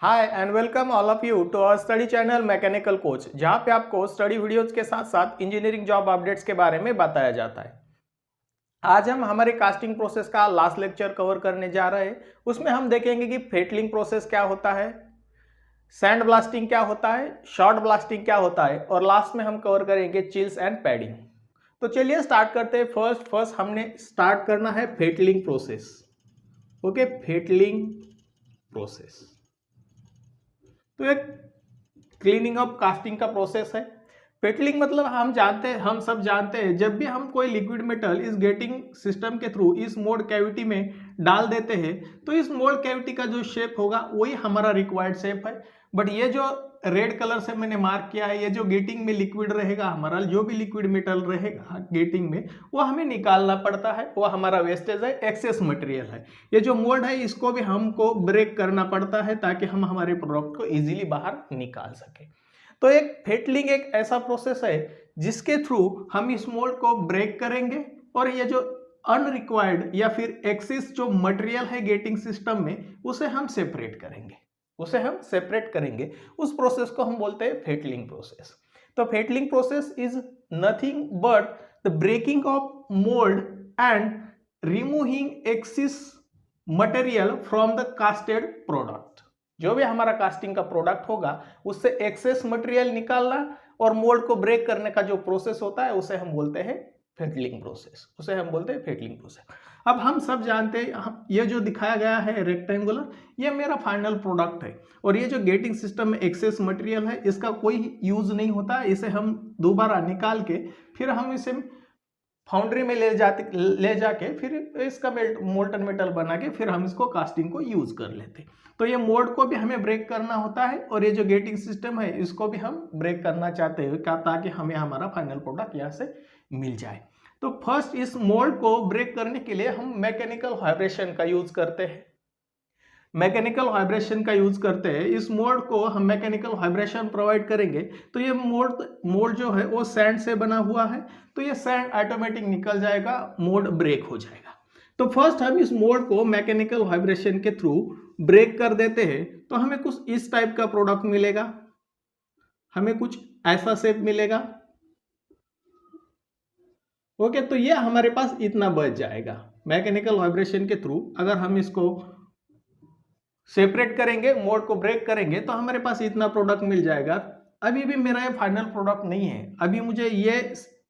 Hi and welcome all of you to our study channel mechanical coach, जहां पे आपको study videos के साथ साथ इंजीनियरिंग जॉब अपडेट्स के बारे में बताया जाता है। आज हम हमारे कास्टिंग प्रोसेस का लास्ट लेक्चर कवर करने जा रहे हैं। उसमें हम देखेंगे कि फेटलिंग प्रोसेस क्या होता है, सैंड ब्लास्टिंग क्या होता है, शॉर्ट ब्लास्टिंग क्या होता है और लास्ट में हम कवर करेंगे चिल्स एंड पैडिंग। तो चलिए स्टार्ट करते हैं। फर्स्ट हमने स्टार्ट करना है fettling process. Okay, fettling process तो एक क्लीनिंग ऑफ कास्टिंग का प्रोसेस है। फेटलिंग मतलब हम सब जानते हैं, जब भी हम कोई लिक्विड मेटल इस गेटिंग सिस्टम के थ्रू इस मोल्ड कैविटी में डाल देते हैं तो इस मोल्ड कैविटी का जो शेप होगा वही हमारा रिक्वायर्ड शेप है। बट ये जो रेड कलर से मैंने मार्क किया है, ये जो गेटिंग में लिक्विड रहेगा, हमारा जो भी लिक्विड मेटल रहेगा गेटिंग में, वो हमें निकालना पड़ता है। वो हमारा वेस्टेज है, एक्सेस मटेरियल है। ये जो मोल्ड है इसको भी हमको ब्रेक करना पड़ता है ताकि हम हमारे प्रोडक्ट को इजीली बाहर निकाल सके। तो एक फेटलिंग एक ऐसा प्रोसेस है जिसके थ्रू हम इस मोल्ड को ब्रेक करेंगे और ये जो अनरिक्वायर्ड या फिर एक्सेस जो मटेरियल है गेटिंग सिस्टम में उसे हम सेपरेट करेंगे। उस प्रोसेस को हम बोलते हैं फेटलिंग प्रोसेस। तो fettling process is nothing but the breaking of mould and removing excess material from the casted product. जो भी हमारा कास्टिंग का प्रोडक्ट होगा उससे एक्सेस मटेरियल निकालना और मोल्ड को ब्रेक करने का जो प्रोसेस होता है उसे हम बोलते हैं फेटलिंग प्रोसेस। अब हम सब जानते हैं, ये जो दिखाया गया है रेक्टेंगुलर, ये मेरा फाइनल प्रोडक्ट है और ये जो गेटिंग सिस्टम में एक्सेस मटेरियल है इसका कोई यूज नहीं होता है। इसे हम दोबारा निकाल के फिर हम इसे फाउंड्री में ले जाके फिर इसका मोल्टन मेटल बना के फिर हम इसको कास्टिंग को यूज कर लेते। तो ये मोल्ड को भी हमें ब्रेक करना होता है और ये जो गेटिंग सिस्टम है इसको भी हम ब्रेक करना चाहते हैं ताकि हमें हमारा फाइनल प्रोडक्ट यहाँ से मिल जाए। तो फर्स्ट इस मोल्ड को ब्रेक करने के लिए हम मैकेनिकल वाइब्रेशन का यूज करते हैं। इस मोल्ड को हम मैकेनिकल वाइब्रेशन प्रोवाइड करेंगे तो ये मोल्ड जो है वो सैंड से बना हुआ है, तो ये सैंड ऑटोमेटिक निकल जाएगा, मोल्ड ब्रेक हो जाएगा। तो फर्स्ट हम इस मोल्ड को मैकेनिकल वाइब्रेशन के थ्रू ब्रेक कर देते हैं तो हमें कुछ इस टाइप का प्रोडक्ट मिलेगा, हमें कुछ ऐसा शेप मिलेगा। ओके, तो ये हमारे पास इतना बच जाएगा। मैकेनिकल वाइब्रेशन के थ्रू अगर हम इसको सेपरेट करेंगे, मोल्ड को ब्रेक करेंगे तो हमारे पास इतना प्रोडक्ट मिल जाएगा। अभी भी मेरा ये फाइनल प्रोडक्ट नहीं है, अभी मुझे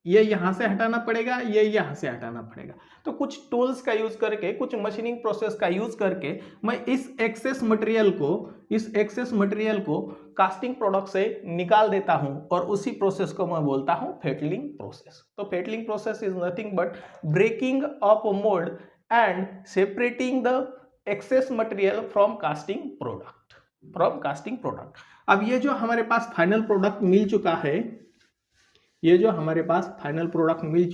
ये यहाँ से हटाना पड़ेगा, ये यहाँ से हटाना पड़ेगा। तो कुछ टूल्स का यूज करके, कुछ मशीनिंग प्रोसेस का यूज करके मैं इस एक्सेस मटेरियल को कास्टिंग प्रोडक्ट से निकाल देता हूं और उसी प्रोसेस को मैं बोलता हूं फेटलिंग प्रोसेस। तो fettling process is nothing but breaking of mould and separating the excess material from casting product. अब ये जो हमारे पास फाइनल प्रोडक्ट मिल चुका है, ये जो हमारे पास फाइनल प्रोडक्ट मिल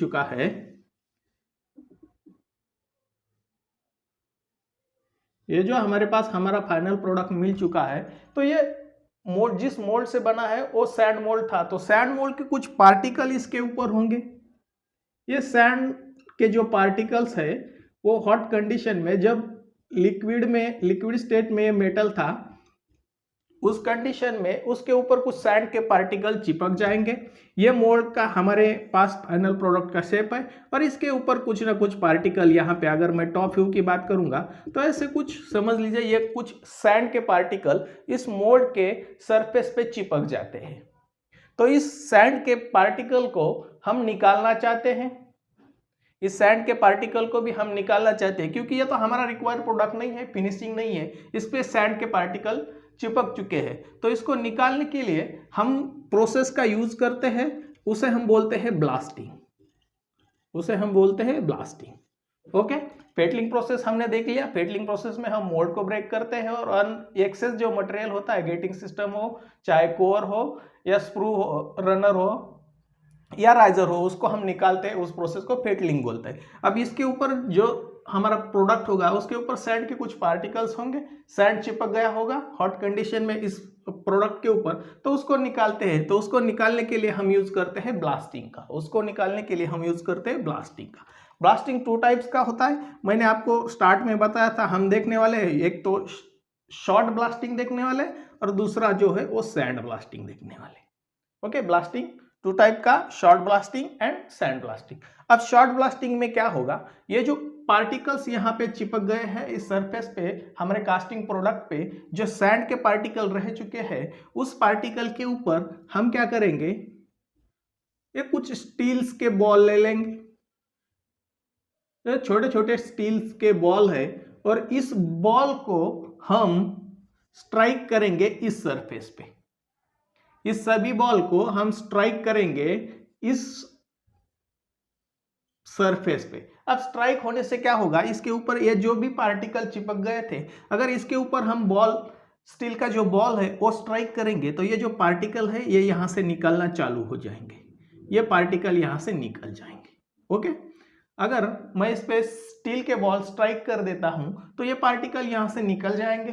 चुका है, तो ये मोल्ड जिस मोल्ड से बना है वो सैंड मोल्ड था। तो सैंड मोल्ड के कुछ पार्टिकल इसके ऊपर होंगे। ये सैंड के जो पार्टिकल्स है वो हॉट कंडीशन में, जब लिक्विड स्टेट में मेटल था उस कंडीशन में उसके ऊपर कुछ सैंड के पार्टिकल चिपक जाएंगे। ये मोल्ड का हमारे पास फाइनल प्रोडक्ट का शेप है और इसके ऊपर कुछ ना कुछ पार्टिकल, यहाँ पे अगर मैं टॉप व्यू की बात करूंगा तो ऐसे कुछ समझ लीजिए, ये कुछ सैंड के पार्टिकल इस मोल्ड के सरफेस पे चिपक जाते हैं। तो इस सैंड के पार्टिकल को हम निकालना चाहते हैं, क्योंकि ये तो हमारा रिक्वायर्ड प्रोडक्ट नहीं है, फिनिशिंग नहीं है, इस पे सैंड के पार्टिकल चिपक चुके हैं। तो इसको निकालने के लिए हम प्रोसेस का यूज करते हैं, उसे हम बोलते हैं ब्लास्टिंग। ओके, फेटलिंग प्रोसेस हमने देख लिया। फेटलिंग प्रोसेस में हम मोल्ड को ब्रेक करते हैं और एक्सेस जो मटेरियल होता है, गेटिंग सिस्टम हो, चाहे कोर हो या स्प्रू हो, रनर हो या राइजर हो, उसको हम निकालते हैं। उस प्रोसेस को फेटलिंग बोलते हैं। अब इसके ऊपर जो हमारा प्रोडक्ट होगा उसके ऊपर सैंड के कुछ पार्टिकल्स होंगे, सैंड चिपक गया होगा हॉट कंडीशन में इस प्रोडक्ट के ऊपर, तो उसको निकालते हैं। तो उसको निकालने के लिए हम यूज करते हैं ब्लास्टिंग का। ब्लास्टिंग टू टाइप्स का होता है, मैंने आपको स्टार्ट में बताया था। हम देखने वाले हैं, एक तो शॉर्ट ब्लास्टिंग देखने वाले और दूसरा जो है वो सैंड ब्लास्टिंग देखने वाले। ओके, ब्लास्टिंग टू टाइप का, short blasting and sand blasting. अब शॉर्ट ब्लास्टिंग में क्या होगा, ये जो पार्टिकल्स यहाँ पे चिपक गए हैं इस सरफेस पे, हमारे कास्टिंग प्रोडक्ट पे जो सैंड के पार्टिकल रह चुके हैं, उस पार्टिकल के ऊपर हम क्या करेंगे, ये कुछ स्टील्स के बॉल ले लेंगे, तो छोटे छोटे स्टील्स के बॉल है, और इस बॉल को हम स्ट्राइक करेंगे इस सरफेस पे। इस सभी बॉल को हम स्ट्राइक करेंगे इस सरफेस पे। अब स्ट्राइक होने से क्या होगा, इसके ऊपर ये जो भी पार्टिकल चिपक गए थे, अगर इसके ऊपर हम बॉल, स्टील का जो बॉल है वो स्ट्राइक करेंगे तो ये जो पार्टिकल है ये यहां से निकलना चालू हो जाएंगे, ये पार्टिकल यहां से निकल जाएंगे। ओके, अगर मैं इस पे स्टील के बॉल स्ट्राइक कर देता हूं तो ये पार्टिकल यहां से निकल जाएंगे,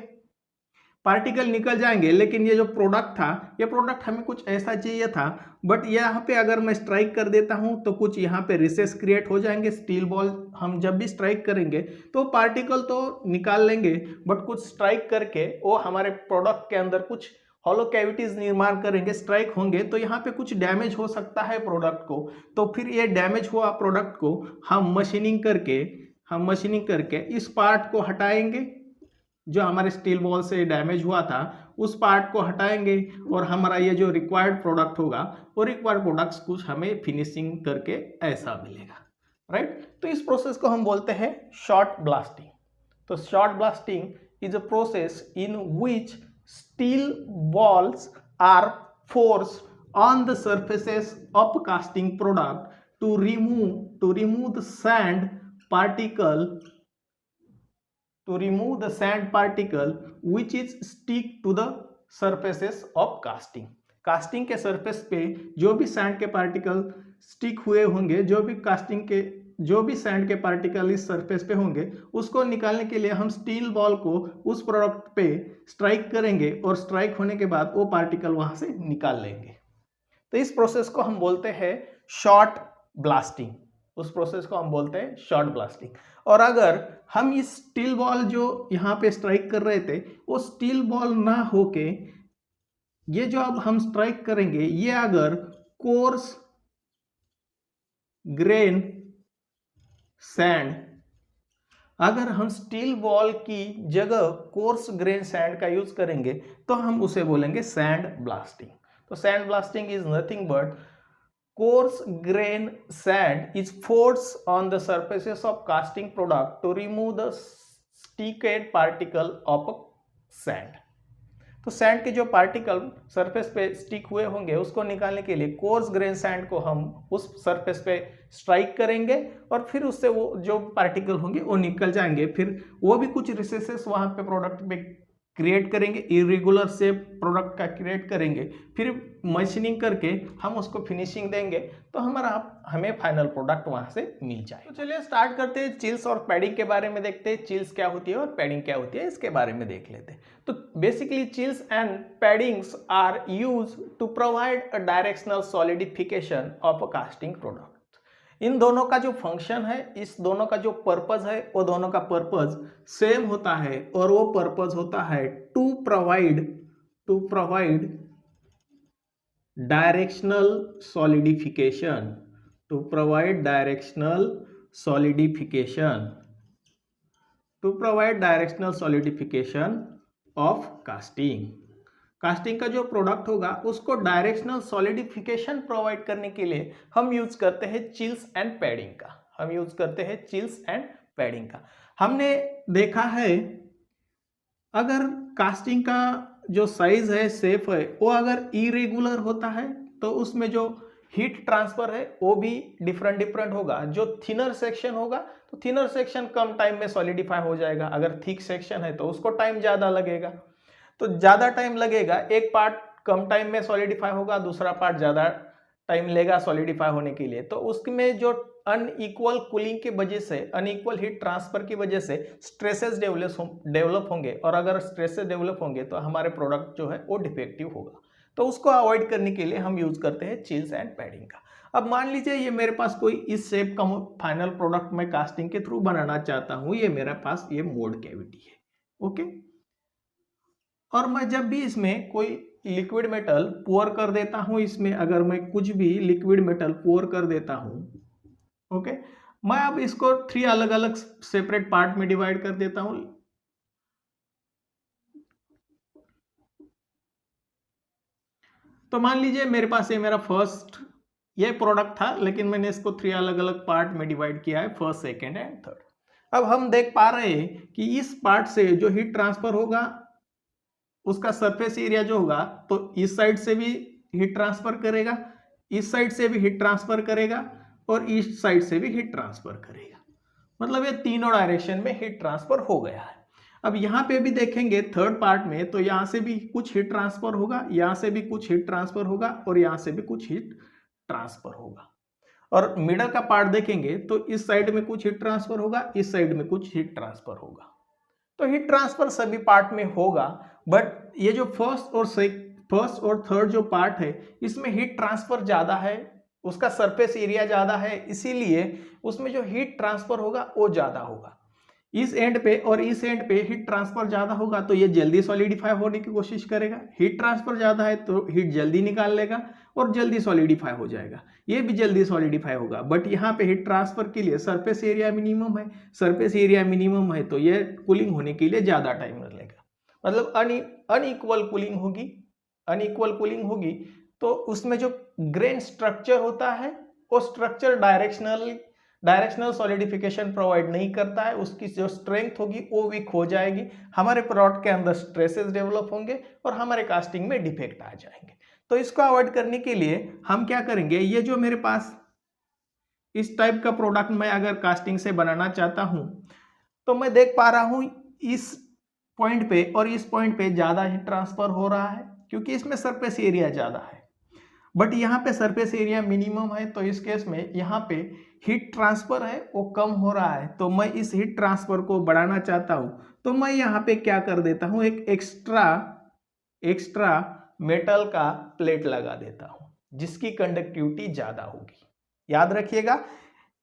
पार्टिकल निकल जाएंगे, लेकिन ये जो प्रोडक्ट था, ये प्रोडक्ट हमें कुछ ऐसा चाहिए था, बट यहाँ पे अगर मैं स्ट्राइक कर देता हूँ तो कुछ यहाँ पे रिसेस क्रिएट हो जाएंगे। स्टील बॉल हम जब भी स्ट्राइक करेंगे तो पार्टिकल तो निकाल लेंगे, बट कुछ स्ट्राइक करके वो हमारे प्रोडक्ट के अंदर कुछ हॉलो कैविटीज निर्माण करेंगे, स्ट्राइक होंगे तो यहाँ पे कुछ डैमेज हो सकता है प्रोडक्ट को। तो फिर ये डैमेज हुआ प्रोडक्ट को हम मशीनिंग करके इस पार्ट को हटाएंगे, जो हमारे स्टील बॉल से डैमेज हुआ था उस पार्ट को हटाएंगे, और हमारा ये जो रिक्वायर्ड प्रोडक्ट होगा वो रिक्वायर्ड प्रोडक्ट्स कुछ हमें फिनिशिंग करके ऐसा मिलेगा, राइट। तो इस प्रोसेस को हम बोलते हैं शॉर्ट ब्लास्टिंग। तो short blasting is a process in which steel balls are forced on the surfaces of casting product to remove the sand particle which is stick to the surfaces of casting। Casting के surface पे जो भी sand के particle stick हुए होंगे, जो भी sand के पार्टिकल इस सरफेस पे होंगे, उसको निकालने के लिए हम स्टील बॉल को उस प्रोडक्ट पे स्ट्राइक करेंगे, और स्ट्राइक होने के बाद वो पार्टिकल वहां से निकाल लेंगे। तो इस प्रोसेस को हम बोलते हैं शॉर्ट ब्लास्टिंग, उस प्रोसेस को हम बोलते हैं शॉर्ट ब्लास्टिंग। और अगर हम इस स्टील बॉल जो यहाँ पे स्ट्राइक कर रहे थे वो स्टील बॉल ना होके ये जो अब हम स्ट्राइक करेंगे, ये अगर कोर्स ग्रेन सैंड, अगर हम स्टील बॉल की जगह कोर्स ग्रेन सैंड का यूज करेंगे तो हम उसे बोलेंगे सैंड ब्लास्टिंग। तो sand blasting is nothing but coarse grain sand is forced on the surfaces of casting product to remove the sticked particle of sand। तो सैंड के जो पार्टिकल सरफेस पे स्टिक हुए होंगे उसको निकालने के लिए कोर्स ग्रेन सैंड को हम उस सरफेस पे स्ट्राइक करेंगे, और फिर उससे वो जो पार्टिकल होंगे वो निकल जाएंगे। फिर वो भी कुछ रिसेसेस वहां पे प्रोडक्ट पे क्रिएट करेंगे, इरेगुलर शेप प्रोडक्ट का क्रिएट करेंगे, फिर मशीनिंग करके हम उसको फिनिशिंग देंगे तो हमें फाइनल प्रोडक्ट वहां से मिल जाए। तो चलिए स्टार्ट करते हैं, चिल्स और पैडिंग के बारे में देखते हैं। चिल्स क्या होती है और पैडिंग क्या होती है इसके बारे में देख लेते हैं। तो basically chills and paddings are used to provide a directional solidification of a casting product. इन दोनों का जो फंक्शन है, इस दोनों का जो पर्पज है, वो दोनों का पर्पज सेम होता है, और वो पर्पज होता है to provide directional solidification, to provide directional solidification of casting. Casting का जो प्रोडक्ट होगा उसको डायरेक्शनल सॉलिडिफिकेशन प्रोवाइड करने के लिए हम यूज करते हैं चिल्स एंड पैडिंग का। हमने देखा है अगर कास्टिंग का जो साइज है, शेप है, वो अगर इरेगुलर होता है तो उसमें जो हीट ट्रांसफर है वो भी डिफरेंट होगा। जो थिनर सेक्शन होगा तो थिनर सेक्शन कम टाइम में सॉलिडिफाई हो जाएगा, अगर थिक सेक्शन है तो उसको टाइम ज्यादा लगेगा। तो ज्यादा टाइम लगेगा, एक पार्ट कम टाइम में सॉलिडिफाई होगा, दूसरा पार्ट ज्यादा टाइम लेगा सॉलिडिफाई होने के लिए। तो उसमें जो अनइक्वल कूलिंग की वजह से, अनइक्वल हीट ट्रांसफर की वजह से स्ट्रेसेस डेवलप होंगे, और अगर स्ट्रेसेस डेवलप होंगे तो हमारे प्रोडक्ट जो है वो डिफेक्टिव होगा। तो उसको अवॉइड करने के लिए हम यूज करते हैं चिल्स एंड पैडिंग का। अब मान लीजिए ये मेरे पास कोई इस शेप का फाइनल प्रोडक्ट मैं कास्टिंग के थ्रू बनाना चाहता हूँ, ये मेरे पास ये मोल्ड कैविटी है। ओके, और मैं जब भी इसमें कोई लिक्विड मेटल पोर कर देता हूं, इसमें अगर मैं कुछ भी लिक्विड मेटल पोर कर देता हूं, ओके, मैं अब इसको 3 अलग अलग सेपरेट पार्ट में डिवाइड कर देता हूं। तो मान लीजिए मेरे पास ये मेरा फर्स्ट ये प्रोडक्ट था, लेकिन मैंने इसको 3 अलग अलग पार्ट में डिवाइड किया है, फर्स्ट, सेकेंड एंड थर्ड। अब हम देख पा रहे हैं कि इस पार्ट से जो हीट ट्रांसफर होगा उसका सरफेस एरिया जो होगा, तो इस साइड से भी हीट ट्रांसफर करेगा, इस साइड से भी हीट ट्रांसफर करेगा और इस साइड से भी हीट ट्रांसफर करेगा। मतलब ये तीनों डायरेक्शन में हीट ट्रांसफर हो गया है। अब यहाँ पे भी देखेंगे थर्ड पार्ट में, तो यहाँ से भी कुछ हीट ट्रांसफर होगा, यहाँ से भी कुछ हीट ट्रांसफर होगा और यहाँ से भी कुछ हीट ट्रांसफर होगा। और मिडल का पार्ट देखेंगे तो इस साइड में कुछ हीट ट्रांसफर होगा, इस साइड में कुछ हीट ट्रांसफर होगा। तो हीट ट्रांसफर सभी पार्ट में होगा, बट ये जो फर्स्ट और थर्ड जो पार्ट है इसमें हीट ट्रांसफर ज्यादा है, उसका सरफेस एरिया ज्यादा है, इसीलिए उसमें जो हीट ट्रांसफर होगा वो ज्यादा होगा। इस एंड पे और इस एंड पे हीट ट्रांसफर ज्यादा होगा तो ये जल्दी सॉलिडिफाई होने की कोशिश करेगा, हीट ट्रांसफर ज्यादा है तो हीट जल्दी निकाल लेगा और जल्दी सॉलिडिफाई हो जाएगा, ये भी जल्दी सॉलिडिफाई होगा। बट यहाँ पे हीट ट्रांसफर के लिए सरफेस एरिया मिनिमम है, सरफेस एरिया मिनिमम है तो ये कूलिंग होने के लिए ज्यादा टाइम लगेगा। मतलब अनइक्वल कूलिंग होगी, अनइक्वल कूलिंग होगी तो उसमें जो ग्रेन स्ट्रक्चर होता है वो स्ट्रक्चर डायरेक्शनल सॉलिडिफिकेशन प्रोवाइड नहीं करता है, उसकी जो स्ट्रेंथ होगी वो वीक हो जाएगी, हमारे प्रोडक्ट के अंदर स्ट्रेसेस डेवलप होंगे और हमारे कास्टिंग में डिफेक्ट आ जाएंगे। तो इसको अवॉइड करने के लिए हम क्या करेंगे, ये जो मेरे पास इस टाइप का प्रोडक्ट मैं अगर कास्टिंग से बनाना चाहता हूं तो मैं देख पा रहा हूं इस पॉइंट पे और इस पॉइंट पे ज्यादा हीट ट्रांसफर हो रहा है क्योंकि इसमें सरफेस एरिया ज्यादा है, बट यहाँ पे सरफेस एरिया मिनिमम है, तो इस केस में यहाँ पे हीट ट्रांसफर है वो कम हो रहा है। तो मैं इस हीट ट्रांसफर को बढ़ाना चाहता हूँ तो मैं यहाँ पे क्या कर देता हूँ, एक एक्स्ट्रा मेटल का प्लेट लगा देता हूँ जिसकी कंडक्टिविटी ज्यादा होगी। याद रखिएगा,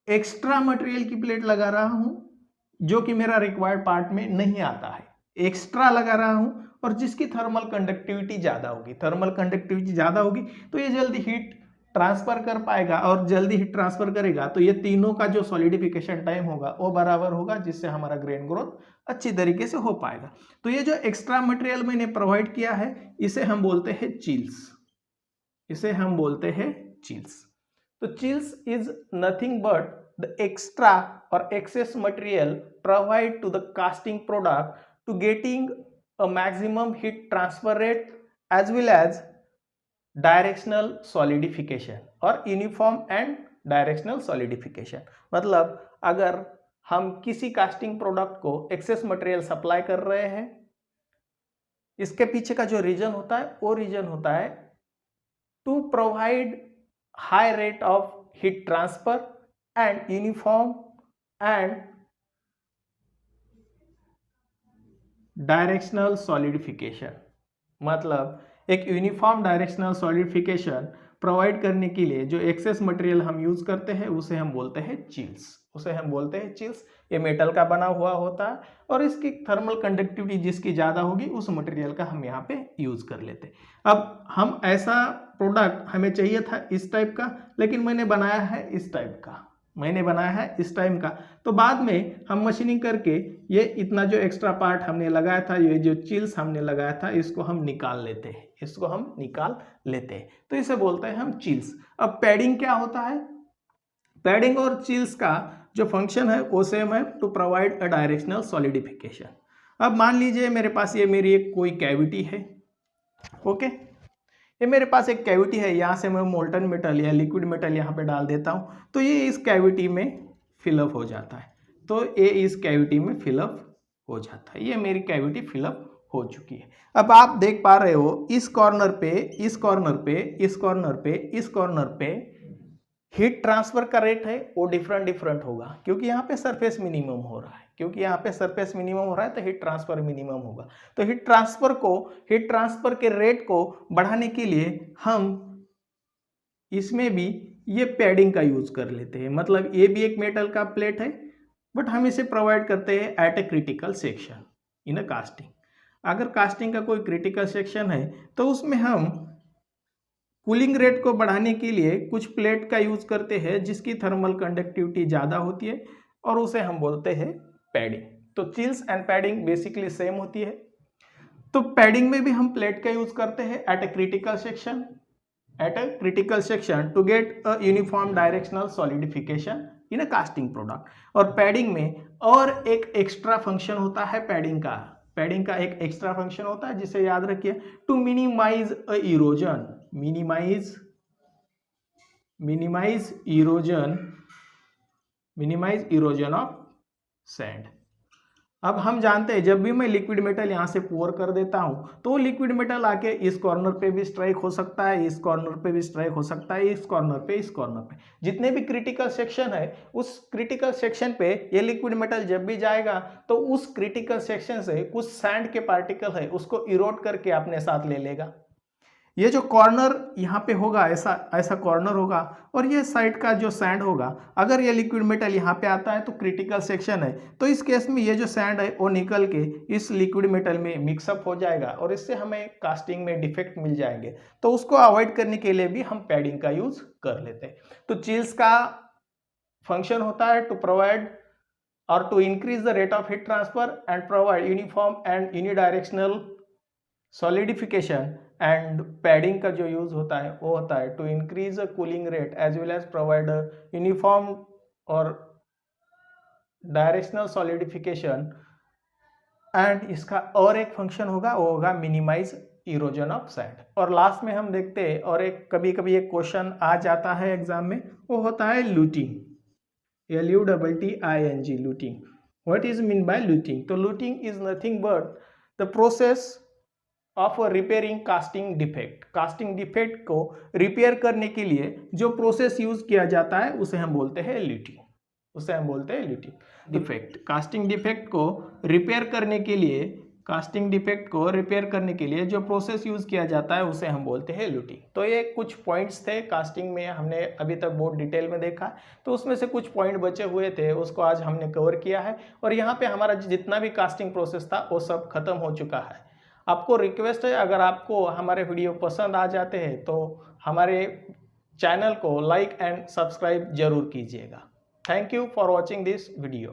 एक्स्ट्रा मटेरियल की प्लेट लगा रहा हूँ जो कि मेरा रिक्वायर्ड पार्ट में नहीं आता है, एक्स्ट्रा लगा रहा हूं और जिसकी थर्मल कंडक्टिविटी ज्यादा होगी। थर्मल कंडक्टिविटी ज्यादा होगी तो ये जल्दी हीट ट्रांसफर कर पाएगा और जल्दी हीट ट्रांसफर करेगा तो ये तीनों का जो सॉलिडिफिकेशन टाइम होगा वो बराबर होगा, जिससे हमारा ग्रेन ग्रोथ अच्छी तरीके से हो पाएगा। तो ये जो एक्स्ट्रा मटेरियल मैंने प्रोवाइड किया है इसे हम बोलते हैं चिल्स, इसे हम बोलते हैं चिल्स। तो chills is nothing but the extra or excess material provide to the casting product to getting a maximum heat transfer rate as well as directional solidification or uniform and directional solidification। मतलब अगर हम किसी casting product को access material supply कर रहे हैं, इसके पीछे का जो रीजन होता है वो रीजन होता है to provide high rate of heat transfer and uniform and directional solidification. मतलब एक यूनिफॉर्म डायरेक्शनल सॉलिडिफिकेशन प्रोवाइड करने के लिए जो एक्सेस मटेरियल हम यूज करते हैं उसे हम बोलते हैं चिल्स, उसे हम बोलते हैं चिल्स। ये मेटल का बना हुआ होता है और इसकी थर्मल कंडक्टिविटी जिसकी ज़्यादा होगी उस मटेरियल का हम यहाँ पे यूज कर लेते हैं। अब हम ऐसा प्रोडक्ट हमें चाहिए था इस टाइप का, लेकिन मैंने बनाया है इस टाइप का, मैंने बनाया है इस टाइम का। तो बाद में हम मशीनिंग करके ये इतना जो एक्स्ट्रा पार्ट हमने लगाया था, ये जो चिल्स हमने लगाया था, इसको हम निकाल लेते हैं, इसको हम निकाल लेते हैं, तो इसे बोलते हैं हम चिल्स। अब पैडिंग क्या होता है, पैडिंग और चिल्स का जो फंक्शन है वो सेम है, to provide a directional solidification. अब मान लीजिए मेरे पास ये मेरी एक कोई कैविटी है, ओके, ये मेरे पास एक कैविटी है, यहाँ से मैं मोल्टन मेटल या लिक्विड मेटल यहाँ पे डाल देता हूँ तो ये इस कैविटी में फिलअप हो जाता है, तो ये इस कैविटी में फिलअप हो जाता है। ये मेरी कैविटी फिलअप हो चुकी है। अब आप देख पा रहे हो इस कॉर्नर पे, इस कॉर्नर पे, इस कॉर्नर पे, इस कॉर्नर पे हीट ट्रांसफर का रेट है वो डिफरेंट होगा क्योंकि यहाँ पे सरफेस मिनिमम हो रहा है, क्योंकि यहाँ पे सरफेस मिनिमम हो रहा है तो हीट ट्रांसफर मिनिमम होगा। तो हीट ट्रांसफर के रेट को बढ़ाने के लिए हम इसमें भी ये पैडिंग का यूज कर लेते हैं। मतलब ये भी एक मेटल का प्लेट है बट हम इसे प्रोवाइड करते हैं at a critical section in a casting. अगर कास्टिंग का कोई क्रिटिकल सेक्शन है तो उसमें हम कूलिंग रेट को बढ़ाने के लिए कुछ प्लेट का यूज करते हैं जिसकी थर्मल कंडक्टिविटी ज़्यादा होती है और उसे हम बोलते हैं पैडिंग। तो chills and padding basically same होती है। तो पैडिंग में भी हम प्लेट का यूज करते हैं at a critical section to get a uniform directional solidification in a casting product. और पैडिंग में और एक एक्स्ट्रा फंक्शन होता है पैडिंग का एक एक्स्ट्रा फंक्शन होता है जिसे याद रखिए, to minimise a erosion, minimise erosion of sand. अब हम जानते हैं जब भी मैं लिक्विड मेटल यहां से पोर कर देता हूं तो लिक्विड मेटल आके इस कॉर्नर पे भी स्ट्राइक हो सकता है, इस कॉर्नर पे भी स्ट्राइक हो सकता है, इस कॉर्नर पे जितने भी क्रिटिकल सेक्शन है उस क्रिटिकल सेक्शन पे ये लिक्विड मेटल जब भी जाएगा तो उस क्रिटिकल सेक्शन से कुछ सैंड के पार्टिकल है उसको इरोड करके अपने साथ ले लेगा। ये जो कॉर्नर यहाँ पे होगा ऐसा कॉर्नर होगा और ये साइड का जो सैंड होगा, अगर ये लिक्विड मेटल यहाँ पे आता है तो क्रिटिकल सेक्शन है, तो इस केस में ये जो सैंड है वो निकल के इस लिक्विड मेटल में मिक्सअप हो जाएगा और इससे हमें कास्टिंग में डिफेक्ट मिल जाएंगे। तो उसको अवॉइड करने के लिए भी हम पैडिंग का यूज कर लेते हैं। तो चिल्स का फंक्शन होता है टू प्रोवाइड और to increase the rate of heat transfer and provide uniform and unidirectional solidification. And padding का जो यूज होता है वो होता है to increase a cooling rate as well as provide uniform और डायरेक्शनल सॉलिडिफिकेशन। एंड इसका और एक फंक्शन होगा वो होगा मिनिमाइज इरोजन ऑफ सैंड। और लास्ट में हम देखते हैं और एक कभी कभी एक क्वेश्चन आ जाता है एग्जाम में, वो होता है luting, LUTTING, luting. What is mean by luting? तो luting is nothing but the process of repairing casting defect. Casting defect को रिपेयर करने के लिए जो प्रोसेस यूज किया जाता है उसे हम बोलते हैं लूटिंग, डिफेक्ट। कास्टिंग डिफेक्ट को रिपेयर करने के लिए जो प्रोसेस यूज किया जाता है उसे हम बोलते हैं लूटिंग। तो ये कुछ पॉइंट्स थे कास्टिंग में, हमने अभी तक बहुत डिटेल में देखा, तो उसमें से कुछ पॉइंट बचे हुए थे उसको आज हमने कवर किया है और यहाँ पे हमारा जितना भी कास्टिंग प्रोसेस था वो सब खत्म हो चुका है। आपको रिक्वेस्ट है, अगर आपको हमारे वीडियो पसंद आ जाते हैं तो हमारे चैनल को लाइक एंड सब्सक्राइब जरूर कीजिएगा। Thank you for watching this video.